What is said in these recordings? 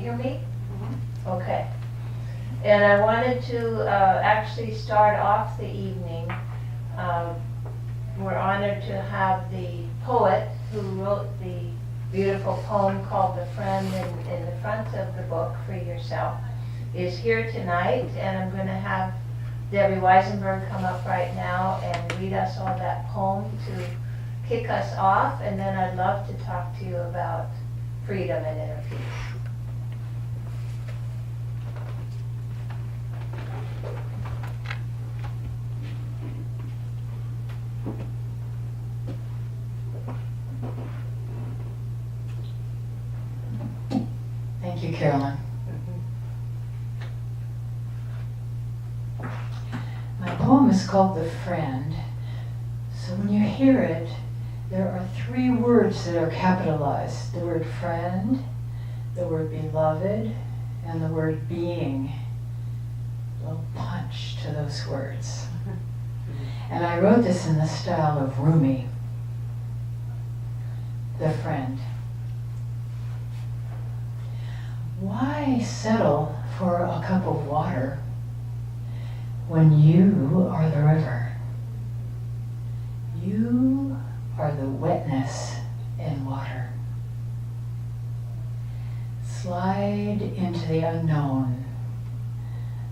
hear me? Okay. And I wanted to actually start off the evening. We're honored to have the poet who wrote the beautiful poem called The Friend in the front of the book, Free Yourself, is here tonight. And I'm going to have Debbie Weisenberg come up right now and read us all that poem to kick us off. And then I'd love to talk to you about freedom and inner peace. Thank you, Carolyn. My poem is called The Friend. So when you hear it, there are 3 words that are capitalized. The word friend, the word beloved, and the word being. A little punch to those words. And I wrote this in the style of Rumi. The Friend. Why settle for a cup of water when you are the river? You are the wetness in water. Slide into the unknown.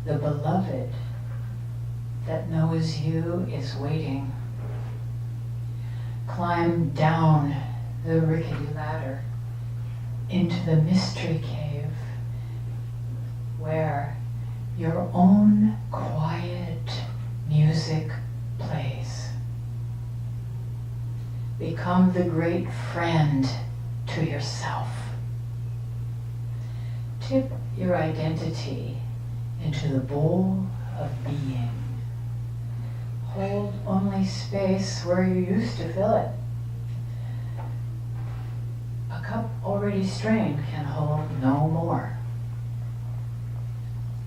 The beloved that knows you is waiting. Climb down the rickety ladder into the mystery cave where your own quiet music plays. Become the great friend to yourself. Tip your identity into the bowl of being. Hold only space where you used to fill it. A cup already strained can hold no more.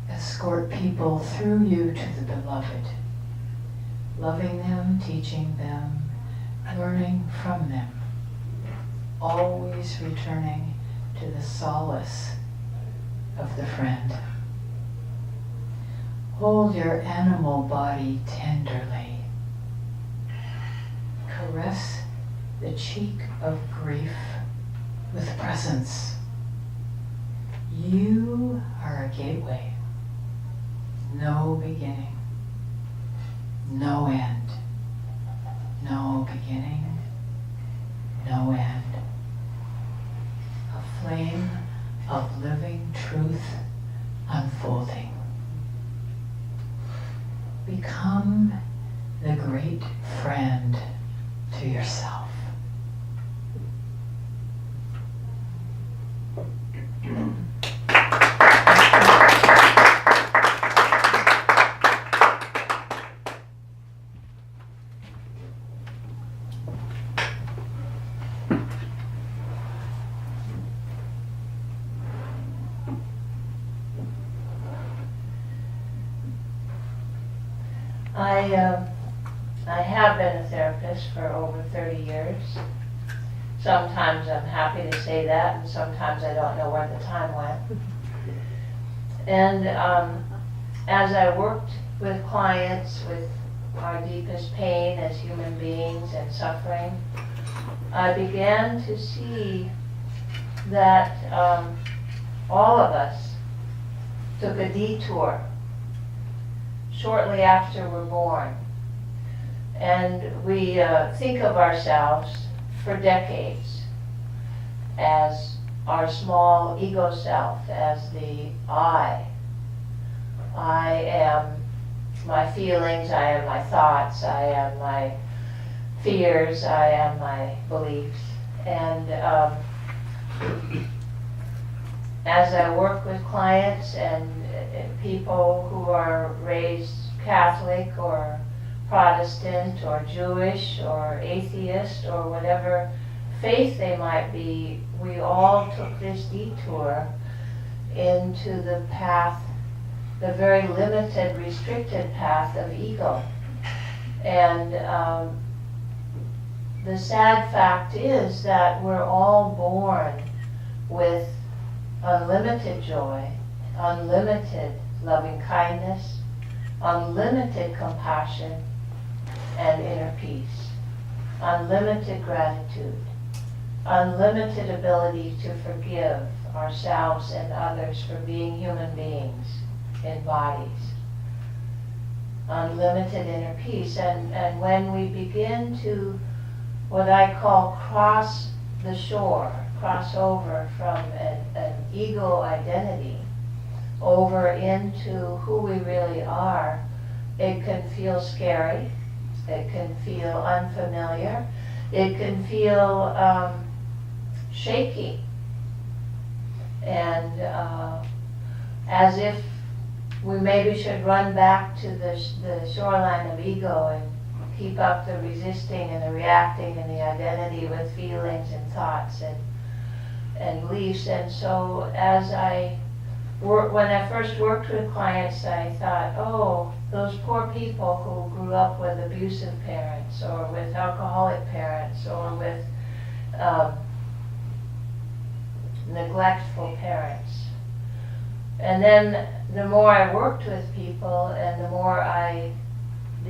Escort people through you to the beloved, loving them, teaching them, learning from them, always returning to the solace of the friend. Hold your animal body tenderly. Caress the cheek of grief with presence. You are a gateway. No beginning, no end. No beginning, no end. A flame of living truth unfolding. Become the great friend to yourself. I have been a therapist for over 30 years. Sometimes I'm happy to say that, and sometimes I don't know where the time went. And as I worked with clients with our deepest pain as human beings and suffering, I began to see that all of us took a detour shortly after we're born. And we think of ourselves for decades as our small ego self, as the I. I am my feelings, I am my thoughts, I am my fears, I am my beliefs. And as I work with clients and people who are raised Catholic or Protestant or Jewish or atheist or whatever faith they might be, we all took this detour into the path, the very limited, restricted path of ego. And the sad fact is that we're all born with unlimited joy, unlimited loving kindness, unlimited compassion and inner peace, unlimited gratitude, unlimited ability to forgive ourselves and others for being human beings in bodies, unlimited inner peace. And when we begin to, what I call, cross the shore, cross over from an ego identity over into who we really are, it can feel scary, it can feel unfamiliar, it can feel shaky, and as if we maybe should run back to the shoreline of ego and keep up the resisting and the reacting and the identity with feelings and thoughts and beliefs. And so as when I first worked with clients, I thought, oh, those poor people who grew up with abusive parents or with alcoholic parents or with neglectful parents. And then the more I worked with people and the more I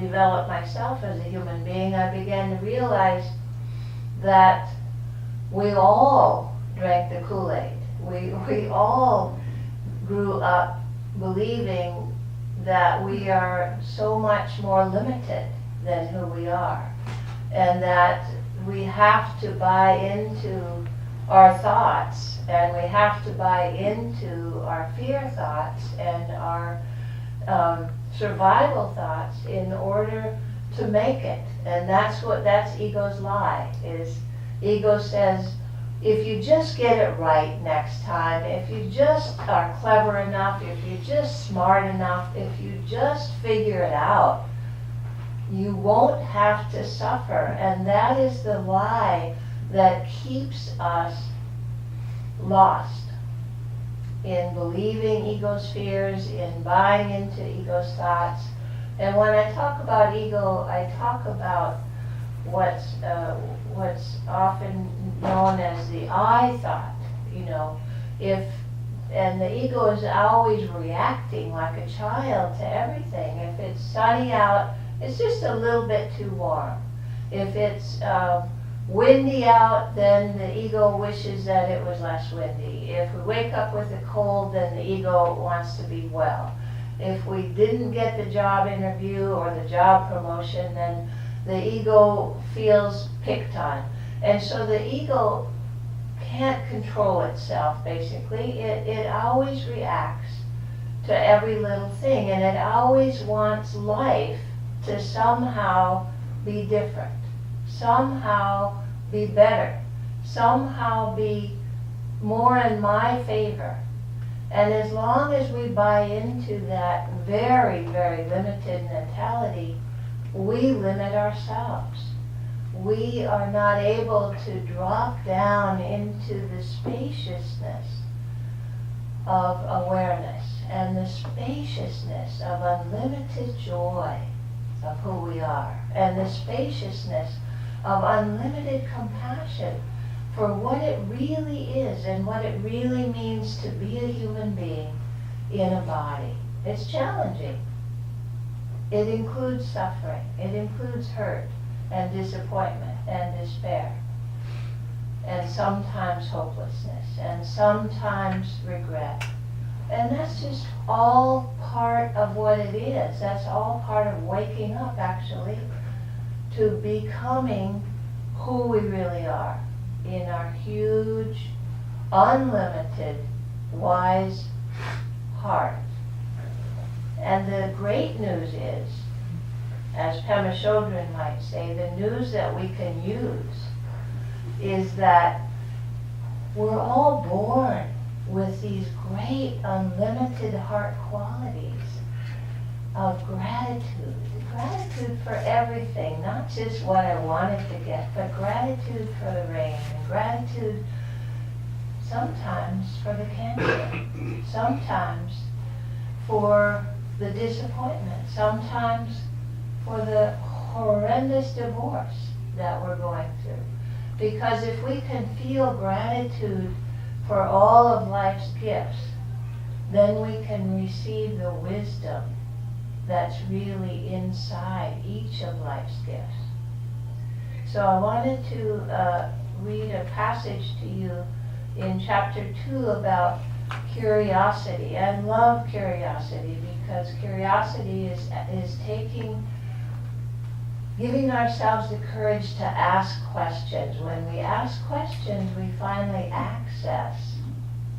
developed myself as a human being, I began to realize that we all drank the Kool-Aid. We all grew up believing that we are so much more limited than who we are, and that we have to buy into our thoughts, and we have to buy into our fear thoughts and our survival thoughts in order to make it. And that's ego's lie. Is ego says, if you just get it right next time, if you just are clever enough, if you're just smart enough, if you just figure it out, you won't have to suffer. And that is the lie that keeps us lost in believing ego's fears, in buying into ego's thoughts. And when I talk about ego, I talk about what's often known as the I thought. And the ego is always reacting like a child to everything. If it's sunny out, it's just a little bit too warm. If it's windy out, then the ego wishes that it was less windy. If we wake up with a cold, then the ego wants to be well. If we didn't get the job interview or the job promotion, then the ego feels picked on. And so the ego can't control itself, basically. It always reacts to every little thing, and it always wants life to somehow be different, somehow be better, somehow be more in my favor. And as long as we buy into that very, very limited mentality, we limit ourselves. We are not able to drop down into the spaciousness of awareness and the spaciousness of unlimited joy of who we are, and the spaciousness of unlimited compassion for what it really is and what it really means to be a human being in a body. It's challenging. It includes suffering. It includes hurt and disappointment and despair, and sometimes hopelessness, and sometimes regret. And that's just all part of what it is. That's all part of waking up, actually, to becoming who we really are in our huge, unlimited, wise heart. And the great news is, as Pema Chodron might say, the news that we can use is that we're all born with these great unlimited heart qualities of gratitude. Gratitude for everything, not just what I wanted to get, but gratitude for the rain, and gratitude sometimes for the cancer, sometimes for the disappointment, sometimes for the horrendous divorce that we're going through. Because if we can feel gratitude for all of life's gifts, then we can receive the wisdom that's really inside each of life's gifts. So I wanted to read a passage to you in chapter 2 about curiosity. I love curiosity because curiosity is giving ourselves the courage to ask questions. When we ask questions, we finally access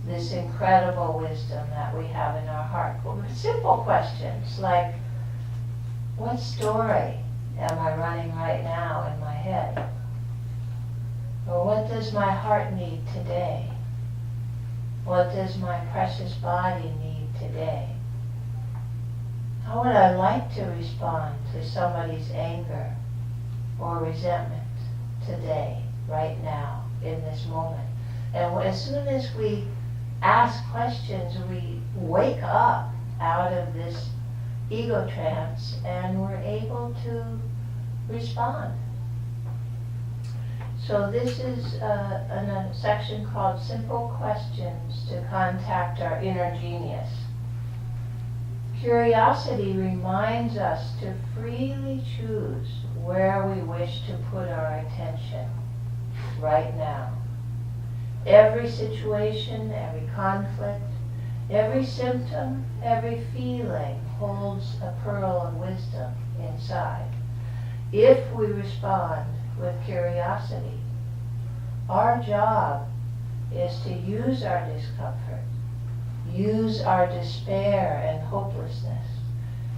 this incredible wisdom that we have in our heart. Simple questions like, what story am I running right now in my head? Or what does my heart need today? What does my precious body need today? How would I like to respond to somebody's anger or resentment today, right now, in this moment? And as soon as we ask questions, we wake up out of this ego trance and we're able to respond. So this is a section called Simple Questions to Contact Our Inner Genius. Curiosity reminds us to freely choose where we wish to put our attention right now. Every situation, every conflict, every symptom, every feeling holds a pearl of wisdom inside. If we respond with curiosity, our job is to use our discomfort, use our despair and hopelessness,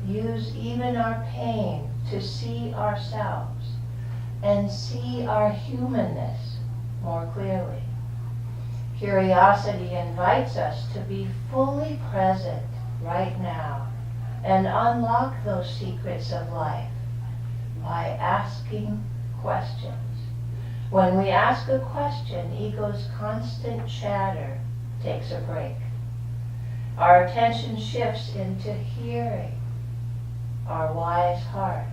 use even our pain to see ourselves and see our humanness more clearly. Curiosity invites us to be fully present right now and unlock those secrets of life by asking questions. When we ask a question, ego's constant chatter takes a break. Our attention shifts into hearing our wise heart.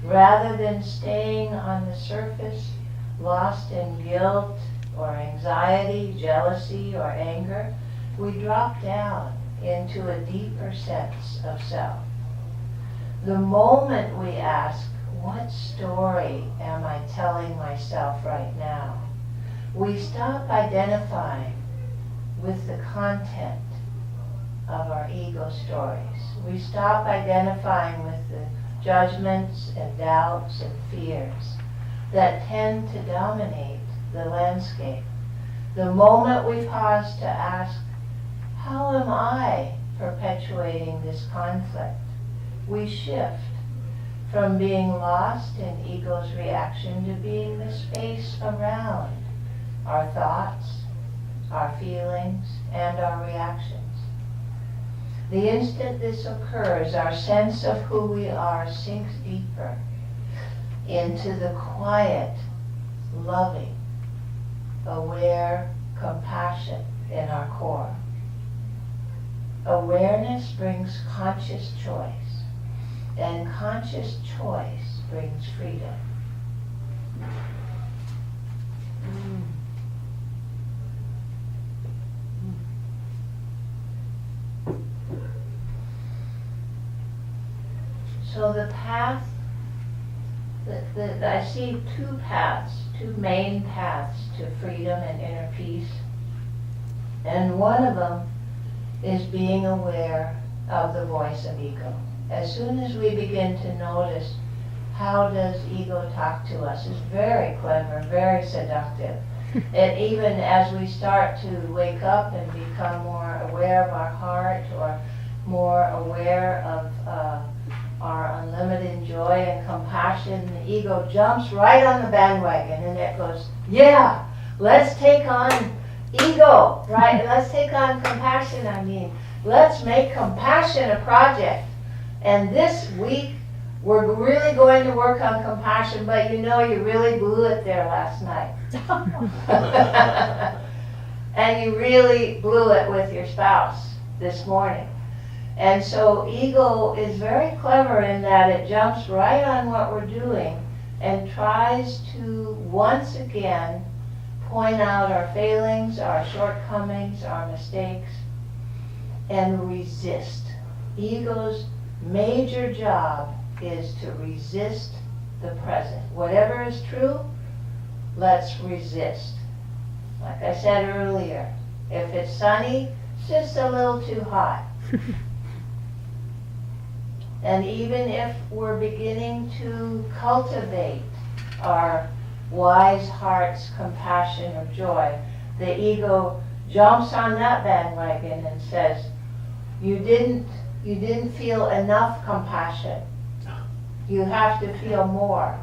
Rather than staying on the surface, lost in guilt or anxiety, jealousy or anger, we drop down into a deeper sense of self. The moment we ask, what story am I telling myself right now? We stop identifying with the content of our ego stories. We stop identifying with the judgments and doubts and fears that tend to dominate the landscape. The moment we pause to ask, how am I perpetuating this conflict? We shift from being lost in ego's reaction to being the space around our thoughts, our feelings, and our reactions. The instant this occurs, our sense of who we are sinks deeper into the quiet, loving, aware compassion in our core. Awareness brings conscious choice, and conscious choice brings freedom. So the path, I see two main paths to freedom and inner peace. And one of them is being aware of the voice of ego. As soon as we begin to notice how does ego talk to us, it's very clever, very seductive. And even as we start to wake up and become more aware of our heart or more aware of our unlimited joy and compassion, the ego jumps right on the bandwagon and it goes, yeah, let's take on ego, right? Let's take on compassion, Let's make compassion a project. And this week, we're really going to work on compassion, but you really blew it there last night. And you really blew it with your spouse this morning. And so ego is very clever in that it jumps right on what we're doing and tries to once again point out our failings, our shortcomings, our mistakes, and resist. Ego's major job is to resist the present. Whatever is true, let's resist. Like I said earlier, if it's sunny, it's just a little too hot. And even if we're beginning to cultivate our wise heart's compassion or joy, the ego jumps on that bandwagon and says, you didn't feel enough compassion. You have to feel more.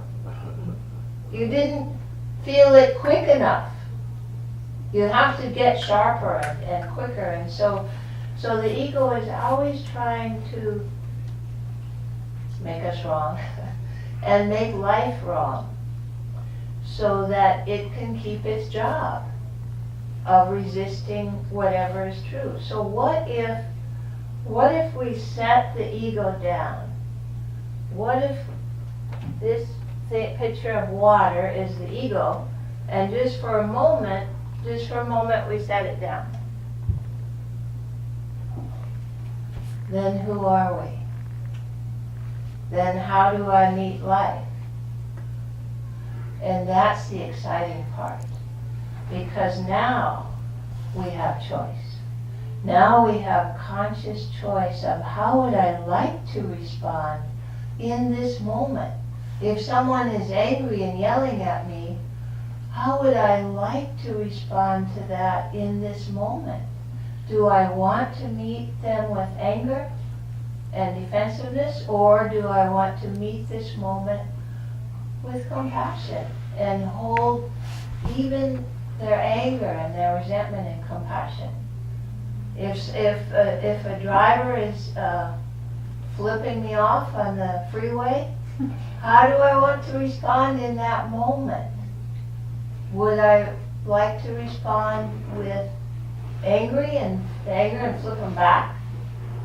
You didn't feel it quick enough. You have to get sharper and quicker. And so the ego is always trying to make us wrong and make life wrong so that it can keep its job of resisting whatever is true. So what if we set the ego down? What if this picture of water is the ego, and just for a moment we set it down? Then who are we? Then how do I meet life? And that's the exciting part, because now we have choice. Now we have conscious choice of how would I like to respond in this moment. If someone is angry and yelling at me, how would I like to respond to that in this moment? Do I want to meet them with anger and defensiveness, or do I want to meet this moment with compassion and hold even their anger and their resentment and compassion? If a driver is flipping me off on the freeway, how do I want to respond in that moment? Would I like to respond with anger and flip them back?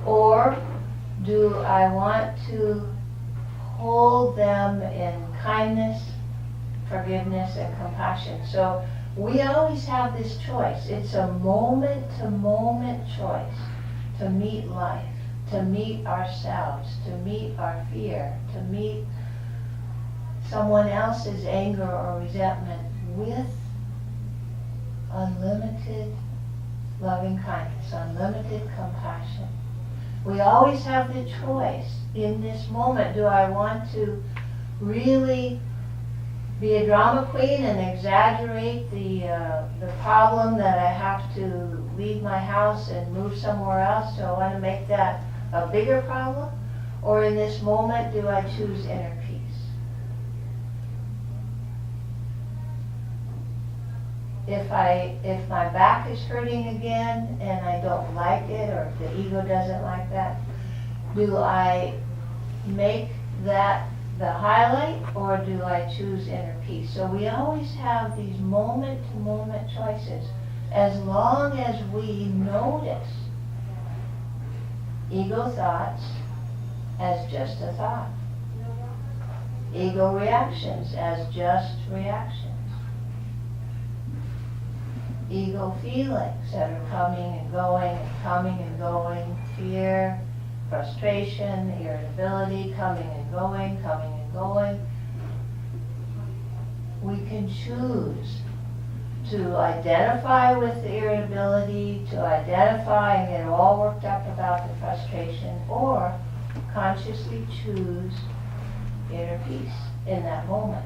Or do I want to hold them in kindness, forgiveness, and compassion? So we always have this choice. It's a moment-to-moment choice to meet life, to meet ourselves, to meet our fear, to meet someone else's anger or resentment with unlimited loving kindness, unlimited compassion. We always have the choice in this moment. Do I want to really be a drama queen and exaggerate the problem that I have to leave my house and move somewhere else, so I want to make that a bigger problem? Or in this moment, do I choose inner peace? If my back is hurting again and I don't like it, or if the ego doesn't like that, do I make that the highlight, or do I choose inner peace? So we always have these moment-to-moment choices, as long as we notice ego thoughts as just a thought, ego reactions as just reactions, ego feelings that are coming and going, fear, frustration, irritability, coming and going. We can choose to identify with the irritability, to identify and get all worked up about the frustration, or consciously choose inner peace in that moment.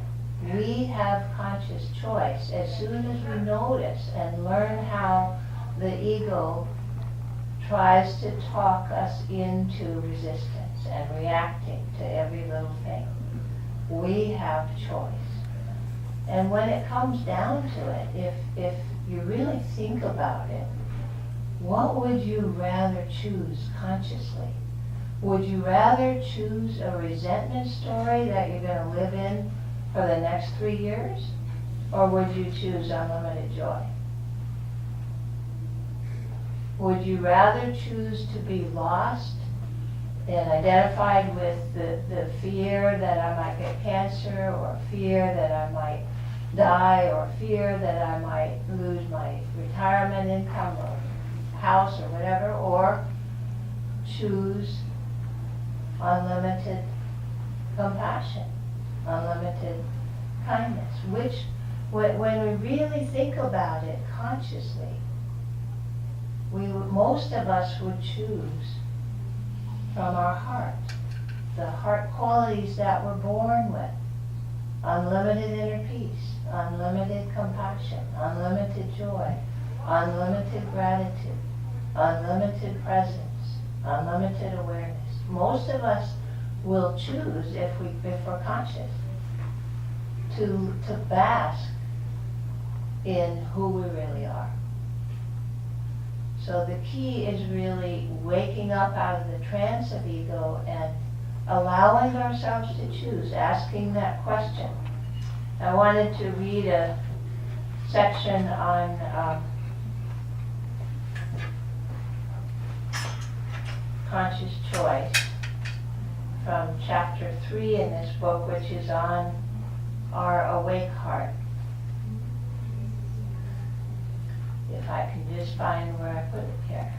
We have conscious choice. As soon as we notice and learn how the ego tries to talk us into resistance and reacting to every little thing, we have choice. And when it comes down to it, if you really think about it, what would you rather choose consciously? Would you rather choose a resentment story that you're going to live in for the next 3 years? Or would you choose unlimited joy? Would you rather choose to be lost and identified with the fear that I might get cancer, or fear that I might die, or fear that I might lose my retirement income or house or whatever, or choose unlimited compassion, unlimited kindness, which when we really think about it consciously, most of us would choose from our heart, the heart qualities that we're born with. Unlimited inner peace, unlimited compassion, unlimited joy, unlimited gratitude, unlimited presence, unlimited awareness. Most of us will choose, if we're conscious, to bask in who we really are. So the key is really waking up out of the trance of ego and allowing ourselves to choose, asking that question. I wanted to read a section on conscious choice from chapter 3 in this book, which is on our awake heart. If I can just find where I put it here.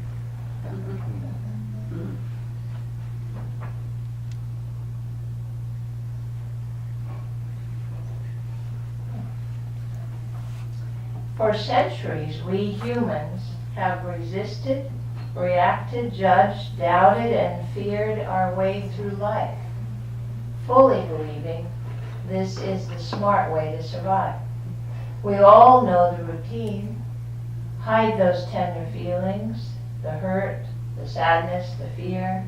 For centuries, we humans have resisted, reacted, judged, doubted, and feared our way through life, fully believing this is the smart way to survive. We all know the routine. Hide those tender feelings, the hurt, the sadness, the fear,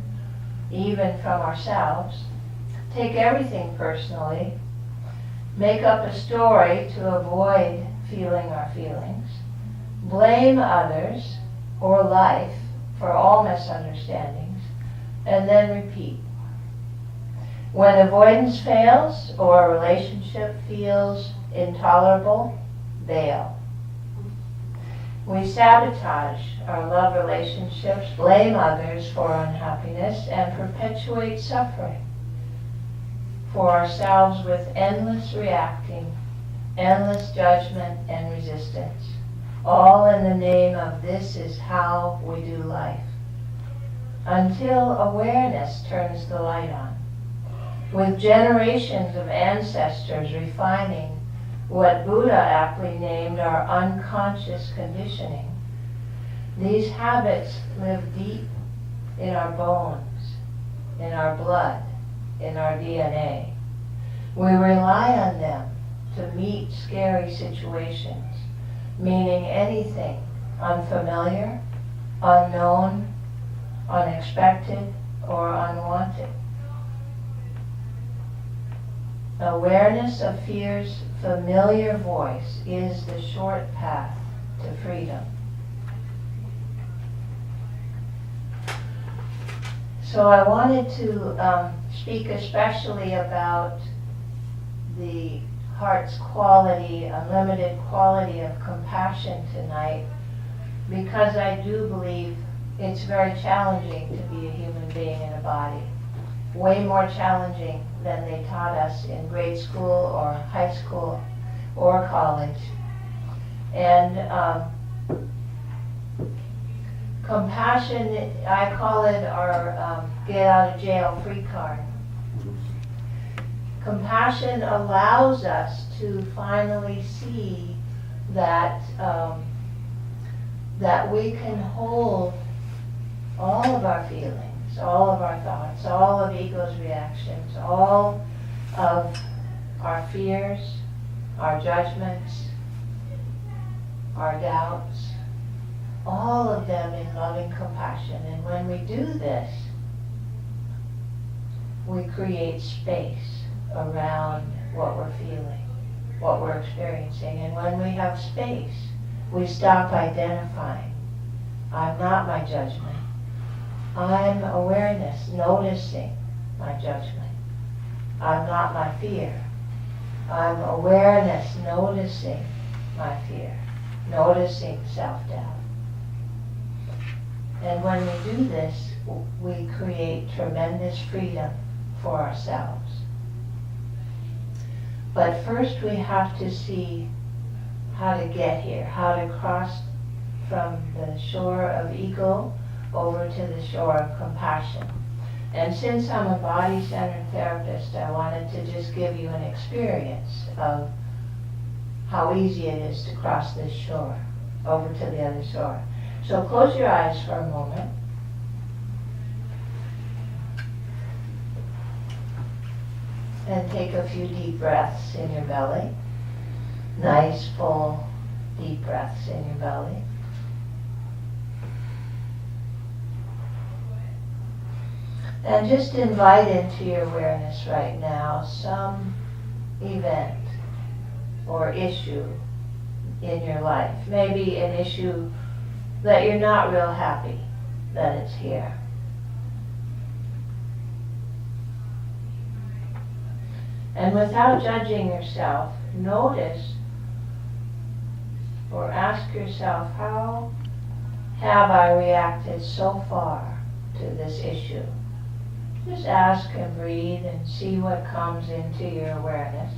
even from ourselves. Take everything personally. Make up a story to avoid feeling our feelings. Blame others or life for all misunderstandings, and then repeat. When avoidance fails or a relationship feels intolerable, bail. We sabotage our love relationships, blame others for unhappiness, and perpetuate suffering for ourselves with endless reacting, endless judgment and resistance, all in the name of this is how we do life, until awareness turns the light on, with generations of ancestors refining what Buddha aptly named our unconscious conditioning. These habits live deep in our bones, in our blood, in our DNA. We rely on them to meet scary situations, meaning anything unfamiliar, unknown, unexpected, or unwanted. Awareness of fear's familiar voice is the short path to freedom. So I wanted to speak especially about the heart's quality, unlimited quality of compassion tonight, because I do believe it's very challenging to be a human being in a body. Way more challenging than they taught us in grade school or high school or college. And compassion, I call it our get out of jail free card. Compassion allows us to finally see that that we can hold all of our feelings, all of our thoughts, all of ego's reactions, all of our fears, our judgments, our doubts, all of them in loving compassion. And when we do this, we create space around what we're feeling, what we're experiencing. And when we have space, we stop identifying. I'm not my judgment. I'm awareness, noticing my judgment. I'm not my fear. I'm awareness, noticing my fear, noticing self-doubt. And when we do this, we create tremendous freedom for ourselves. But first we have to see how to get here, how to cross from the shore of ego over to the shore of compassion. And since I'm a body-centered therapist, I wanted to just give you an experience of how easy it is to cross this shore over to the other shore. So close your eyes for a moment. And take a few deep breaths in your belly. Nice, full, deep breaths in your belly. And just invite into your awareness right now some event or issue in your life. Maybe an issue that you're not real happy that it's here. And without judging yourself, notice or ask yourself, how have I reacted so far to this issue? Just ask and breathe and see what comes into your awareness.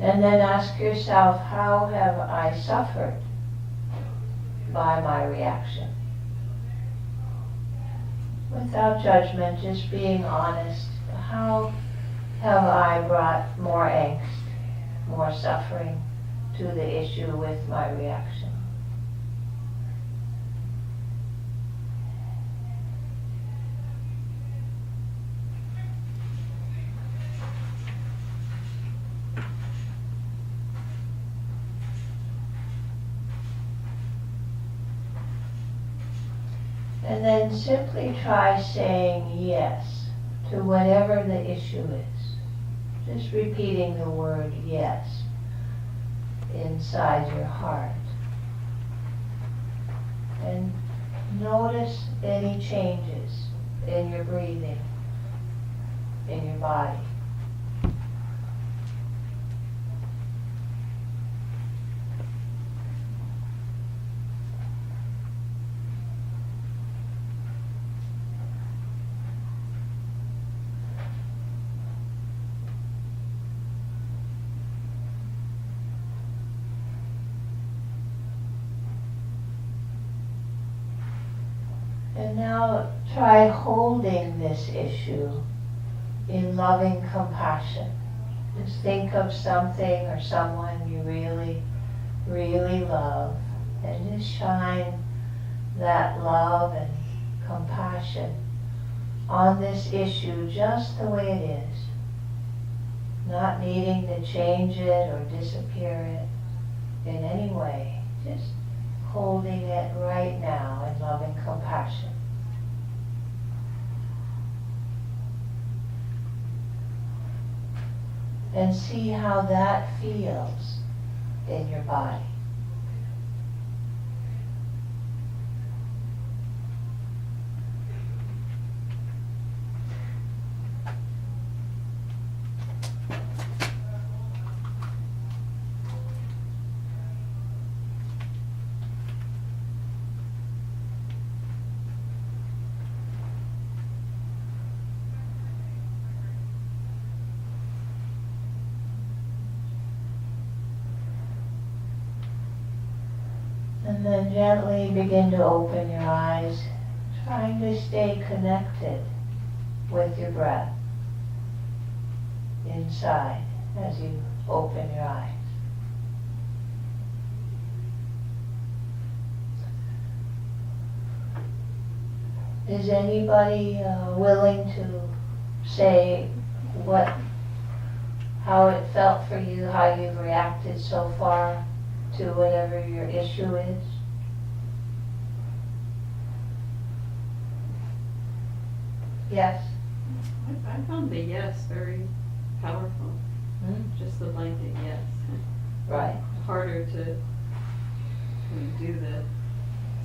And then ask yourself, how have I suffered by my reaction? Without judgment, just being honest, how have I brought more angst, more suffering to the issue with my reaction? And then simply try saying yes to whatever the issue is. Just repeating the word yes inside your heart. And notice any changes in your breathing, in your body. And now try holding this issue in loving compassion. Just think of something or someone you really, really love, and just shine that love and compassion on this issue just the way it is. Not needing to change it or disappear it in any way. Just holding it right now in loving compassion. And see how that feels in your body. And then gently begin to open your eyes, trying to stay connected with your breath inside as you open your eyes. Is anybody willing to say how it felt for you, how you've reacted so far to whatever your issue is? Yes? I found the yes very powerful. Just the blanket yes. Right. Harder to do the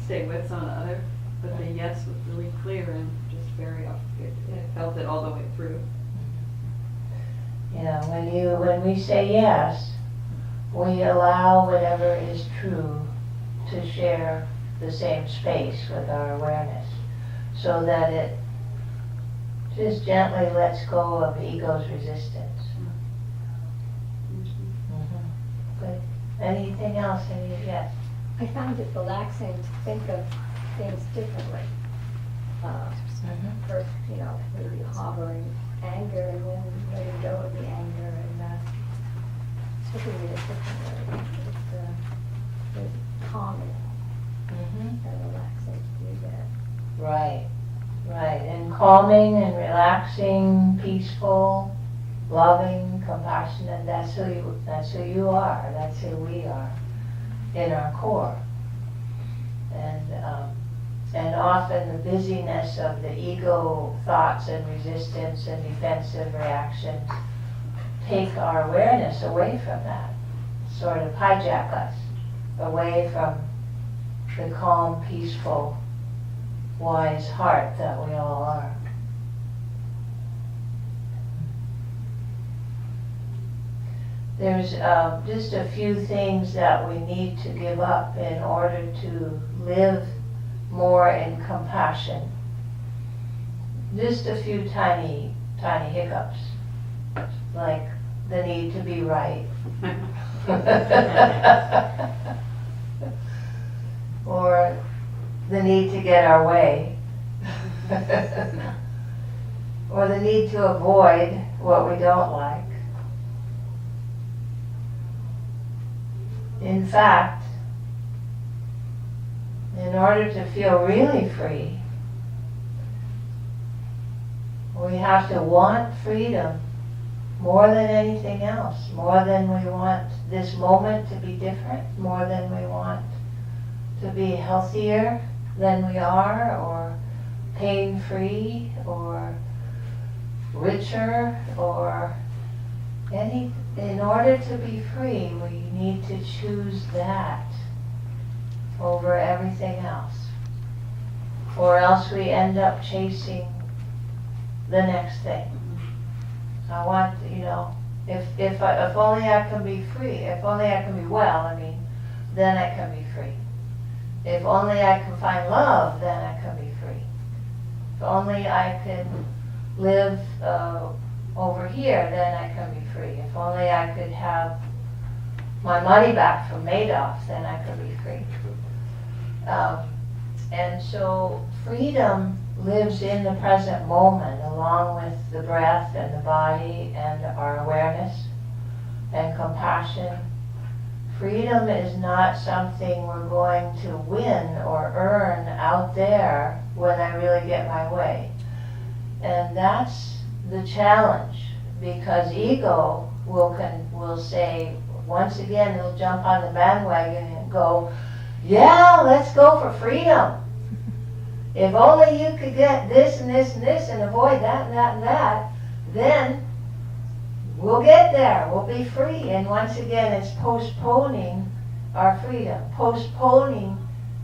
stay with on other, but the yes was really clear and just very, I felt it all the way through. Yeah, when we say yes, we allow whatever is true to share the same space with our awareness, so that it just gently lets go of ego's resistance. Good. Anything else? Yes. I found it relaxing to think of things differently. First, maybe harboring anger and then letting go of the anger and looking at it differently. It's calming and relaxing to do that. Right, right. And calming and relaxing, peaceful, loving, compassionate, that's who you are. That's who we are in our core. And often the busyness of the ego thoughts and resistance and defensive reactions take our awareness away from that, sort of hijack us away from the calm, peaceful, wise heart that we all are. There's just a few things that we need to give up in order to live more in compassion. Just a few tiny hiccups, like the need to be right. Or the need to get our way. Or the need to avoid what we don't like. In fact, in order to feel really free, we have to want freedom more than anything else, more than we want this moment to be different, more than we want to be healthier than we are, or pain-free, or richer, or any. In order to be free, we need to choose that over everything else. Or else we end up chasing the next thing. I want, if only I can be free, if only I can be well, then I can be free. If only I can find love, then I can be free. If only I can live over here, then I can be free. If only I could have my money back from Madoff, then I could be free. And so freedom lives in the present moment, along with the breath and the body and our awareness and compassion. Freedom is not something we're going to win or earn out there when I really get my way. And that's the challenge, because ego will say, once again, it'll jump on the bandwagon and go, yeah, let's go for freedom. If only you could get this and this and this and avoid that and that and that, then we'll get there, we'll be free. And once again, it's postponing our freedom, postponing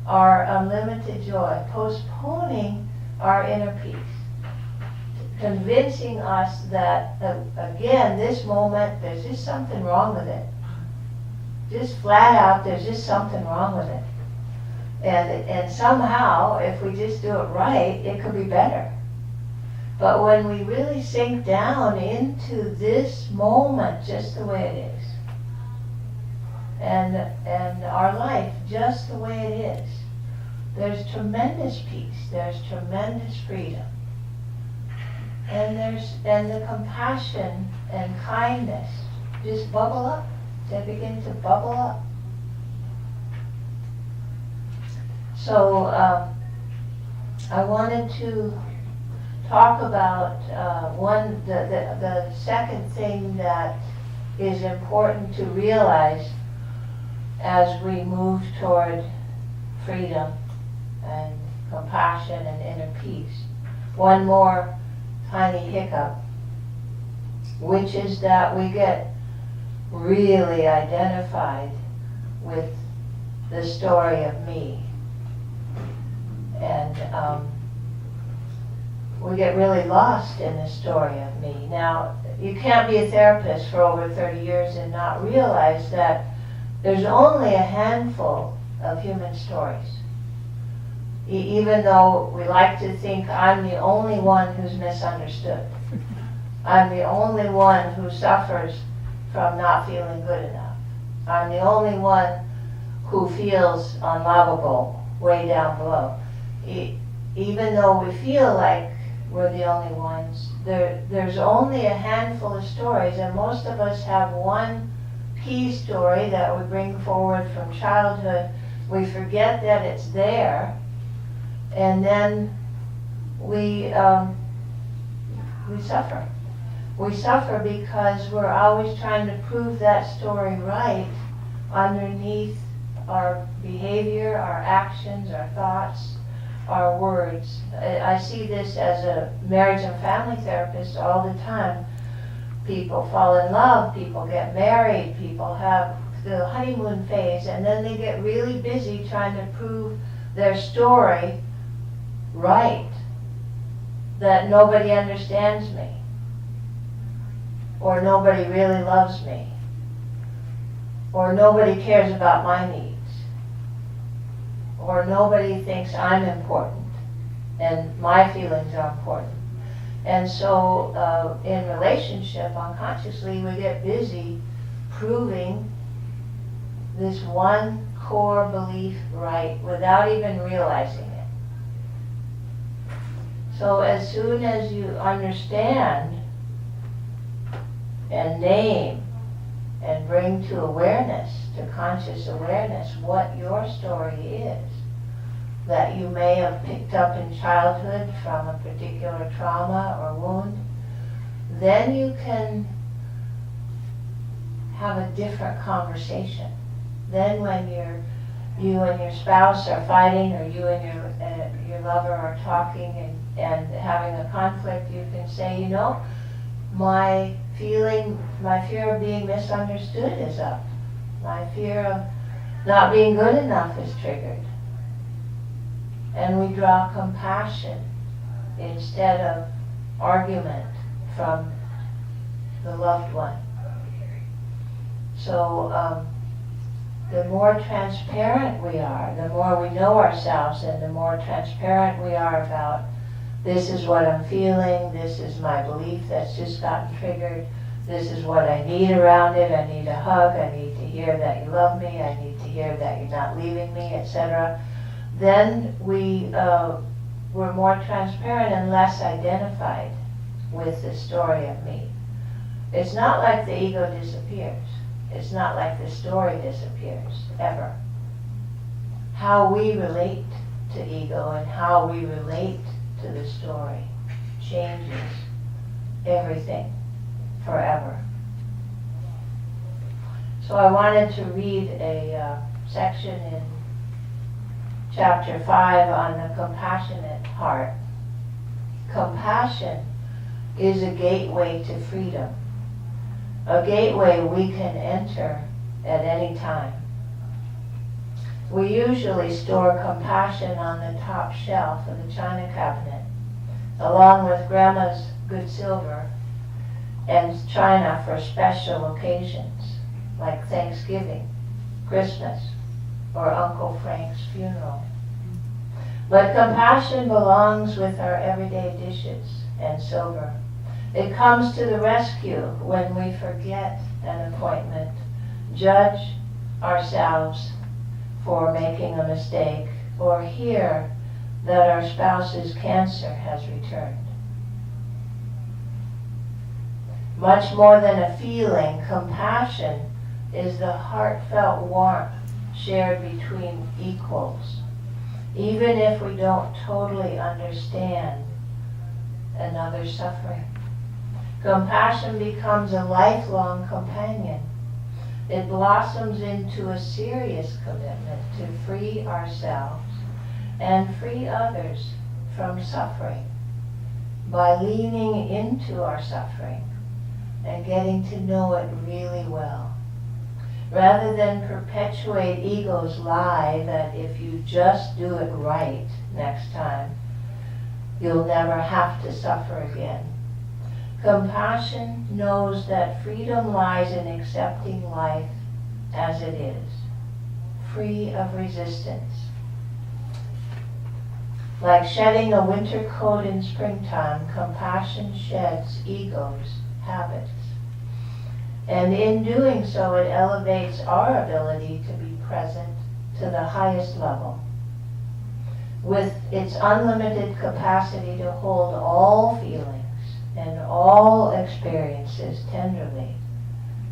our unlimited joy, postponing our inner peace, convincing us that, again, this moment, there's just something wrong with it. Just flat out, there's just something wrong with it. And somehow, if we just do it right, it could be better. But when we really sink down into this moment just the way it is, and our life just the way it is, there's tremendous peace, there's tremendous freedom. And the compassion and kindness just bubble up. They begin to bubble up. So I wanted to talk about the second thing that is important to realize as we move toward freedom and compassion and inner peace. One more tiny hiccup, which is that we get really identified with the story of me. And we get really lost in the story of me. Now, you can't be a therapist for over 30 years and not realize that there's only a handful of human stories. Even though we like to think I'm the only one who's misunderstood. I'm the only one who suffers from not feeling good enough. I'm the only one who feels unlovable way down below. Even though we feel like we're the only ones, there's only a handful of stories, and most of us have one key story that we bring forward from childhood. We forget that it's there, and then we suffer. We suffer because we're always trying to prove that story right underneath our behavior, our actions, our thoughts, our words. I see this as a marriage and family therapist all the time. People fall in love, people get married, people have the honeymoon phase, and then they get really busy trying to prove their story right, that nobody understands me, or nobody really loves me, or nobody cares about my needs, or nobody thinks I'm important and my feelings are important. And so in relationship, unconsciously, we get busy proving this one core belief right without even realizing it. So as soon as you understand and name and bring to awareness, to conscious awareness, what your story is, that you may have picked up in childhood from a particular trauma or wound, then you can have a different conversation. Then when you and your spouse are fighting, or you and your lover are talking and having a conflict, you can say, you know, my fear of being misunderstood is up. My fear of not being good enough is triggered. And we draw compassion instead of argument from the loved one. So the more transparent we are, the more we know ourselves, and the more transparent we are about, this is what I'm feeling, this is my belief that's just gotten triggered, this is what I need around it, I need a hug, I need to hear that you love me, I need to hear that you're not leaving me, etc. Then we're more transparent and less identified with the story of me. It's not like the ego disappears. It's not like the story disappears, ever. How we relate to ego and how we relate to the story changes everything forever. So I wanted to read a section in chapter 5 on the compassionate heart. Compassion is a gateway to freedom, a gateway we can enter at any time. We usually store compassion on the top shelf of the china cabinet, along with Grandma's good silver and china for special occasions, like Thanksgiving, Christmas, or Uncle Frank's funeral. But compassion belongs with our everyday dishes and silver. It comes to the rescue when we forget an appointment, judge ourselves for making a mistake, or hear that our spouse's cancer has returned. Much more than a feeling, compassion is the heartfelt warmth shared between equals, even if we don't totally understand another's suffering. Compassion becomes a lifelong companion. It blossoms into a serious commitment to free ourselves and free others from suffering by leaning into our suffering and getting to know it really well, rather than perpetuate ego's lie that if you just do it right next time, you'll never have to suffer again. Compassion knows that freedom lies in accepting life as it is, free of resistance. Like shedding a winter coat in springtime, compassion sheds ego's habits. And in doing so, it elevates our ability to be present to the highest level. With its unlimited capacity to hold all feelings and all experiences tenderly,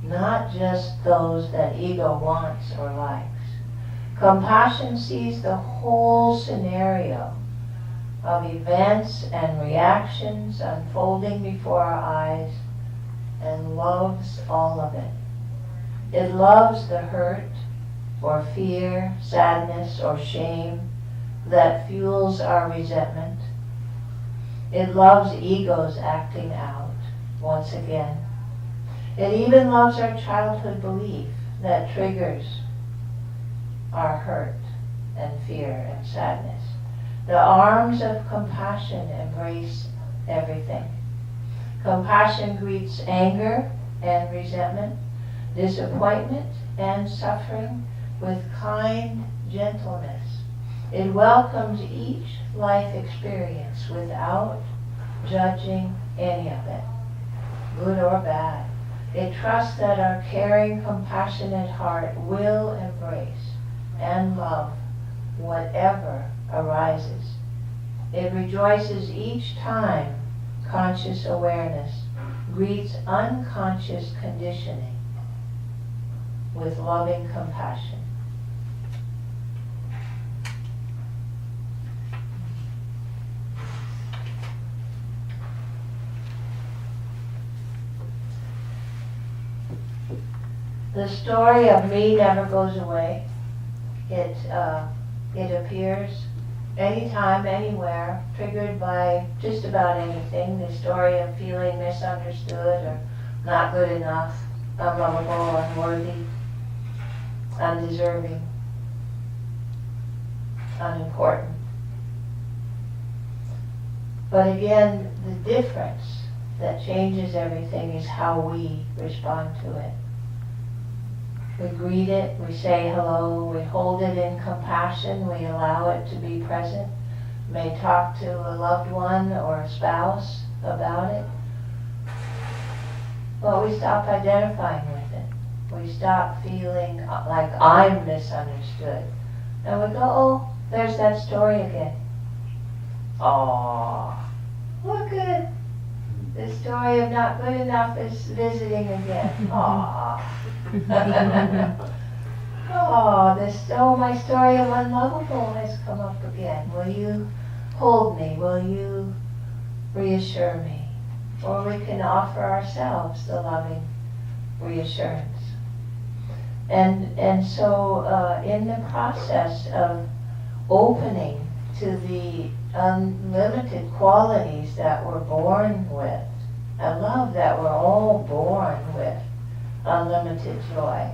not just those that ego wants or likes. Compassion sees the whole scenario of events and reactions unfolding before our eyes and loves all of it. It loves the hurt or fear, sadness or shame that fuels our resentment. It loves egos acting out once again. It even loves our childhood belief that triggers our hurt and fear and sadness. The arms of compassion embrace everything. Compassion greets anger and resentment, disappointment and suffering with kind gentleness. It welcomes each life experience without judging any of it, good or bad. It trusts that our caring, compassionate heart will embrace and love whatever arises. It rejoices each time conscious awareness greets unconscious conditioning with loving compassion. The story of me never goes away. It appears anytime, anywhere, triggered by just about anything. The story of feeling misunderstood or not good enough, unlovable, unworthy, undeserving, unimportant. But again, the difference that changes everything is how we respond to it. We greet it, we say hello, we hold it in compassion, we allow it to be present. We may talk to a loved one or a spouse about it. But we stop identifying with it. We stop feeling like I'm misunderstood. And we go, oh, there's that story again. Aww, look at it. The story of not good enough is visiting again. Aww. My story of unlovable has come up again. Will you hold me? Will you reassure me? Or we can offer ourselves the loving reassurance. And so in the process of opening to the unlimited qualities that we're born with, a love that we're all born with, unlimited joy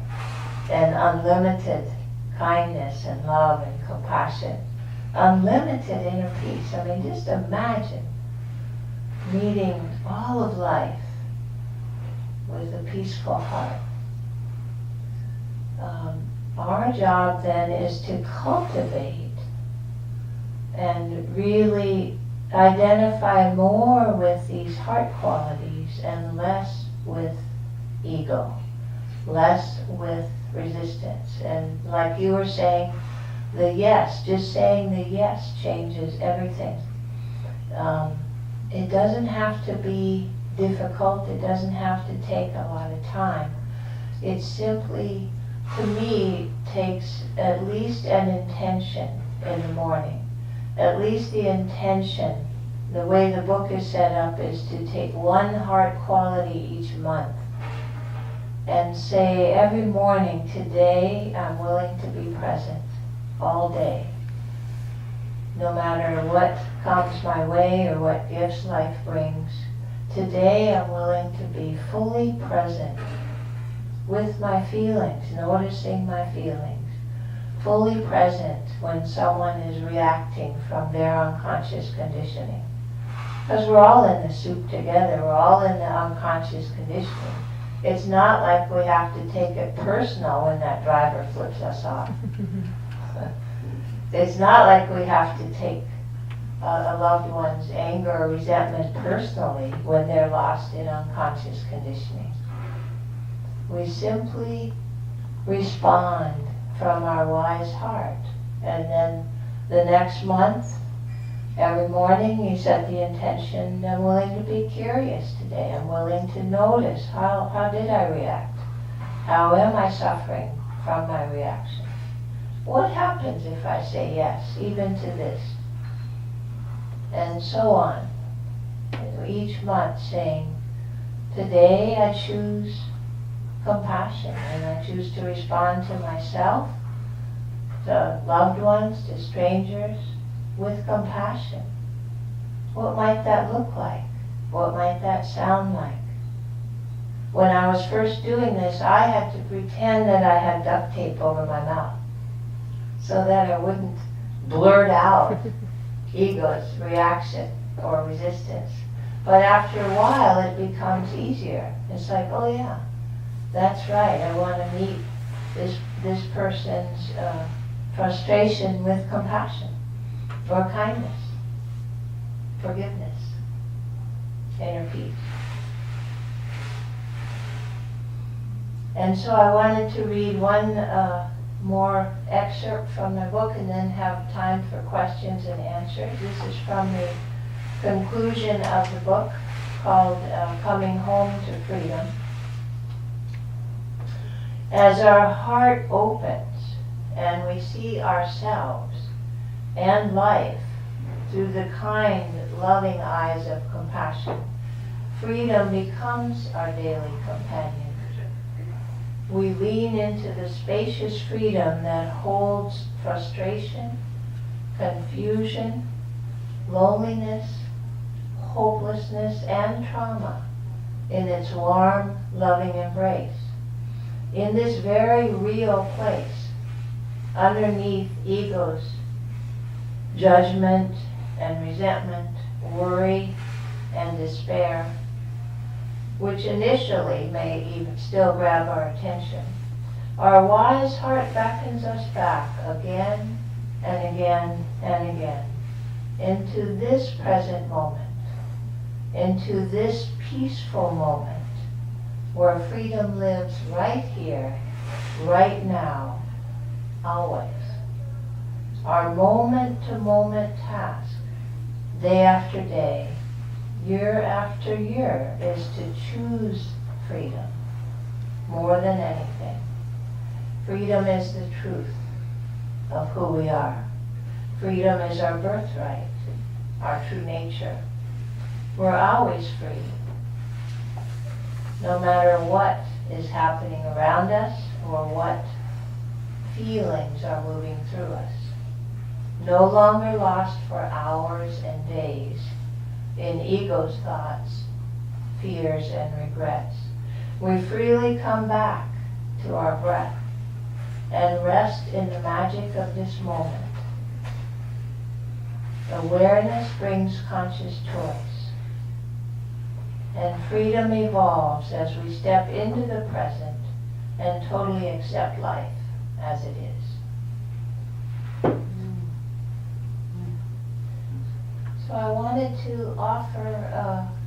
and unlimited kindness and love and compassion, unlimited inner peace. I mean, just imagine meeting all of life with a peaceful heart. Our job then is to cultivate and really identify more with these heart qualities and less with ego, less with resistance. And like you were saying, the yes, just saying the yes changes everything. It doesn't have to be difficult, it doesn't have to take a lot of time. It simply, to me, takes at least an intention in the morning. At least the intention, the way the book is set up, is to take one heart quality each month and say every morning, today I'm willing to be present all day. No matter what comes my way or what gifts life brings, today I'm willing to be fully present with my feelings, noticing my feelings, fully present when someone is reacting from their unconscious conditioning. Because we're all in the soup together, we're all in the unconscious conditioning. It's not like we have to take it personal when that driver flips us off. It's not like we have to take a loved one's anger or resentment personally when they're lost in unconscious conditioning. We simply respond from our wise heart. And then the next month, every morning you set the intention, I'm willing to be curious today. I'm willing to notice how did I react? How am I suffering from my reaction? What happens if I say yes, even to this? And so on. Each month saying, today I choose compassion, and I choose to respond to myself, to loved ones, to strangers, with compassion. What might that look like? What might that sound like? When I was first doing this, I had to pretend that I had duct tape over my mouth so that I wouldn't blurt out ego's reaction or resistance. But after a while, it becomes easier. It's like, oh yeah, that's right. I want to meet this person's frustration with compassion, or kindness, forgiveness, inner peace. And so I wanted to read one more excerpt from the book and then have time for questions and answers. This is from the conclusion of the book called Coming Home to Freedom. As our heart opens and we see ourselves and life through the kind, loving eyes of compassion, freedom becomes our daily companion. We lean into the spacious freedom that holds frustration, confusion, loneliness, hopelessness, and trauma in its warm, loving embrace. In this very real place, underneath ego's judgment and resentment, worry and despair, which initially may even still grab our attention, our wise heart beckons us back again and again and again into this present moment, into this peaceful moment where freedom lives right here, right now, always. Our moment-to-moment task, day after day, year after year, is to choose freedom more than anything. Freedom is the truth of who we are. Freedom is our birthright, our true nature. We're always free, no matter what is happening around us or what feelings are moving through us. No longer lost for hours and days in ego's thoughts, fears, and regrets. We freely come back to our breath and rest in the magic of this moment. Awareness brings conscious choice, and freedom evolves as we step into the present and totally accept life as it is. So I wanted to offer,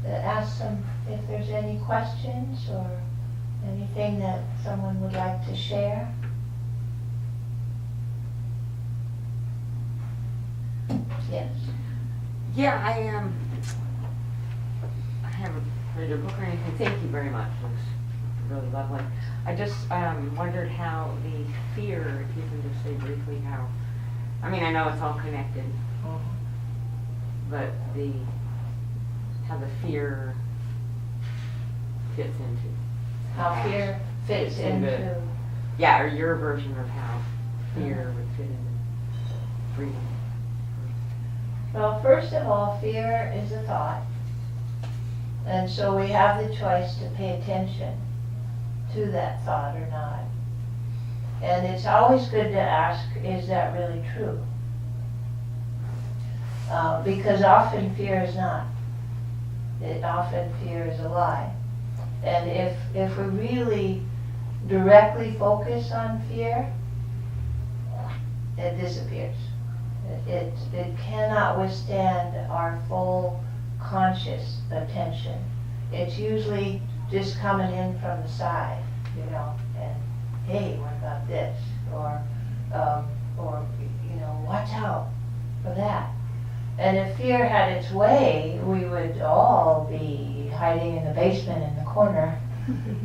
ask some, if there's any questions or anything that someone would like to share. Yes. Yeah, I haven't read your book or anything. Thank you very much. It was really lovely. I just wondered how the fear, if you can just say briefly how, I mean, I know it's all connected, but how the fear fits into. How fear fits into. Yeah, or your version of how fear would fit into freedom. Well, first of all, fear is a thought. And so we have the choice to pay attention to that thought or not. And it's always good to ask, is that really true? Because often fear is not. Often fear is a lie. And if we really directly focus on fear, it disappears. It cannot withstand our full conscious attention. It's usually just coming in from the side, you know, and hey, what about this? Or you know, watch out for that. And if fear had its way, we would all be hiding in the basement in the corner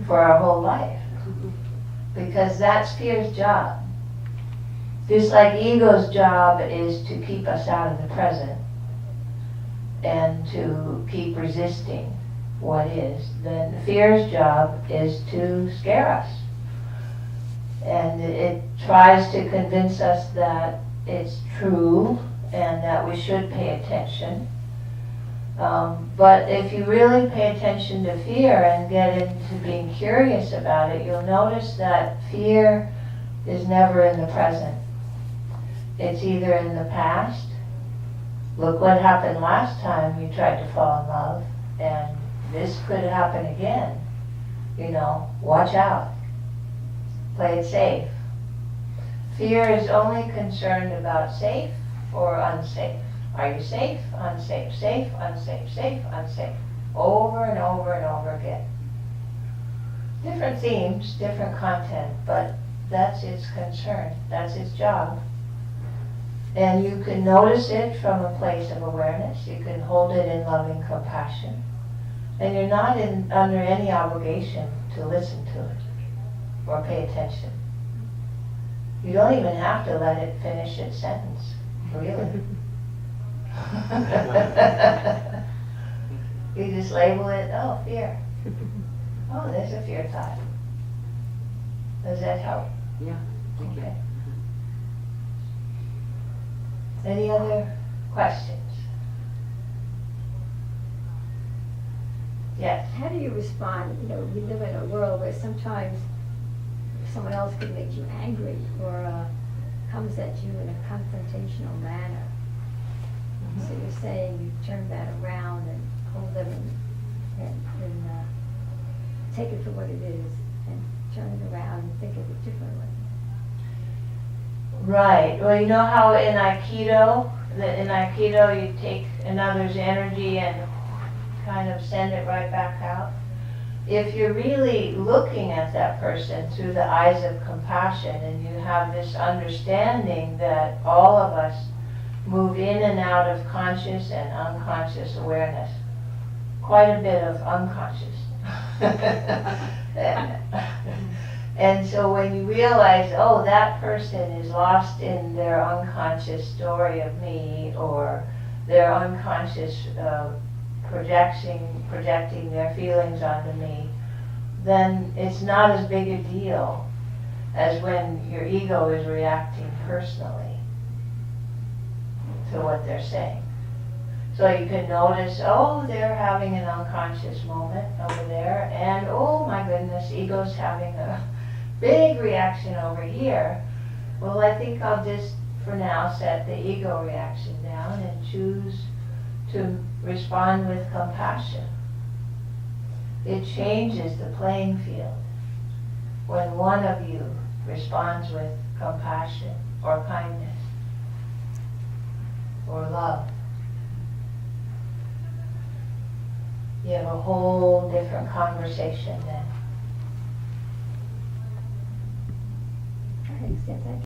for our whole life. Because that's fear's job. Just like ego's job is to keep us out of the present and to keep resisting what is, then fear's job is to scare us. And it tries to convince us that it's true and that we should pay attention. But if you really pay attention to fear and get into being curious about it, you'll notice that fear is never in the present. It's either in the past. Look what happened last time you tried to fall in love, and this could happen again. You know, watch out. Play it safe. Fear is only concerned about safe or unsafe. Are you safe? Unsafe. Safe, unsafe, safe, unsafe. Over and over and over again. Different themes, different content, but that's its concern. That's its job. And you can notice it from a place of awareness. You can hold it in loving compassion. And you're not under any obligation to listen to it or pay attention. You don't even have to let it finish its sentence, really. You just label it, oh, fear. Oh, there's a fear thought. Does that help? Yeah, thank you. Okay. Any other questions? Yes. How do you respond? You know, we live in a world where sometimes someone else could make you angry or comes at you in a confrontational manner. So you're saying you turn that around and hold them and take it for what it is and turn it around and think of it differently. Right. Well, you know how in Aikido you take another's energy and kind of send it right back out? If you're really looking at that person through the eyes of compassion and you have this understanding that all of us move in and out of conscious and unconscious awareness, quite a bit of unconscious. And so when you realize, oh, that person is lost in their unconscious story of me, or their unconscious projecting their feelings onto me, then it's not as big a deal as when your ego is reacting personally to what they're saying. So you can notice, oh, they're having an unconscious moment over there, and oh my goodness, ego's having a big reaction over here. Well, I think I'll just, for now, set the ego reaction down and choose to respond with compassion. It changes the playing field when one of you responds with compassion or kindness or love. You have a whole different conversation then. I understand that.